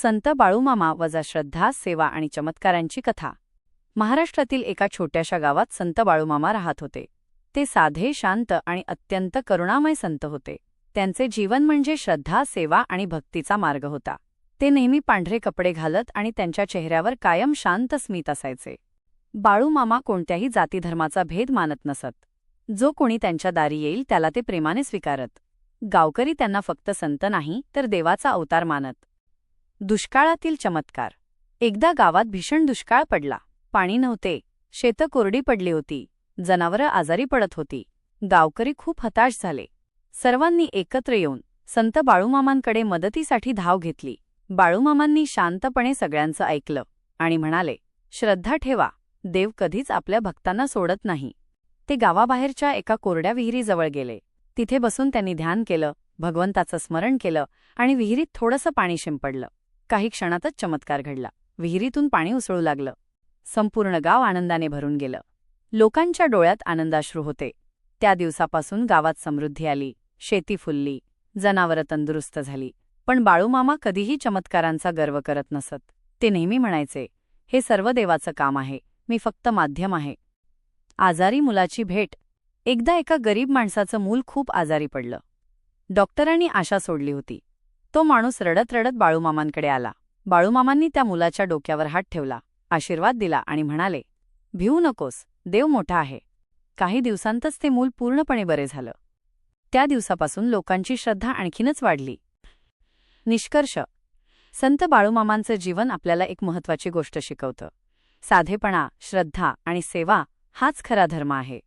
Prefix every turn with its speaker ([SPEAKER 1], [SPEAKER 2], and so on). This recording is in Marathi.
[SPEAKER 1] संत बाळूमामा वजा श्रद्धा, सेवा आणि चमत्कारांची कथा. महाराष्ट्रातील एका छोट्याशा गावात संत बाळूमामा राहत होते. ते साधे, शांत आणि अत्यंत करुणामय संत होते. त्यांचे जीवन म्हणजे श्रद्धा, सेवा आणि भक्तीचा मार्ग होता. ते नेहमी पांढरे कपडे घालत आणि त्यांच्या चेहऱ्यावर कायम शांत स्मित असायचे. बाळूमामा कोणत्याही जातीधर्माचा भेद मानत नसत. जो कोणी त्यांच्या दारी येईल त्याला ते प्रेमाने स्वीकारत. गावकरी त्यांना फक्त संत नाही तर देवाचा अवतार मानत. दुष्काळातील चमत्कार. एकदा गावात भीषण दुष्काळ पडला. पाणी नव्हते, शेतं कोरडी पडली होती, जनावरं आजारी पडत होती. गावकरी खूप हताश झाले. सर्वांनी एकत्र येऊन संत बाळूमामांकडे मदतीसाठी धाव घेतली. बाळूमामांनी शांतपणे सगळ्यांचं ऐकलं आणि म्हणाले, श्रद्धा ठेवा, देव कधीच आपल्या भक्तांना सोडत नाही. ते गावाबाहेरच्या एका कोरड्या विहिरीजवळ गेले. तिथे बसून त्यांनी ध्यान केलं, भगवंताचं स्मरण केलं आणि विहिरीत थोडंसं पाणी शिंपडलं. काही क्षणातच चमत्कार घडला. विहिरीतून पाणी उसळू लागलं. संपूर्ण गाव आनंदाने भरून गेलं. लोकांच्या डोळ्यात आनंदाश्रू होते. त्या दिवसापासून गावात समृद्धी आली, शेती फुलली, जनावरं तंदुरुस्त झाली. पण बाळूमामा कधीही चमत्कारांचा गर्व करत नसत. ते नेहमी म्हणायचे, हे सर्व देवाचं काम आहे, मी फक्त माध्यम आहे. आजारी मुलाची भेट. एकदा एका गरीब माणसाचं मूल खूप आजारी पडलं. डॉक्टरांनी आशा सोडली होती. तो माणूस रडत रडत बाळूमामांकडे आला. बाळूमामांनी त्या मुलाच्या डोक्यावर हात ठेवला, आशीर्वाद दिला आणि म्हणाले, भिवू नकोस, देव मोठा आहे. काही दिवसांतच ते मूल पूर्णपणे बरे झालं. त्या दिवसापासून लोकांची श्रद्धा आणखीनच वाढली. निष्कर्ष. संत बाळूमामांचं जीवन आपल्याला एक महत्त्वाची गोष्ट शिकवतं. साधेपणा, श्रद्धा आणि सेवा हाच खरा धर्म आहे.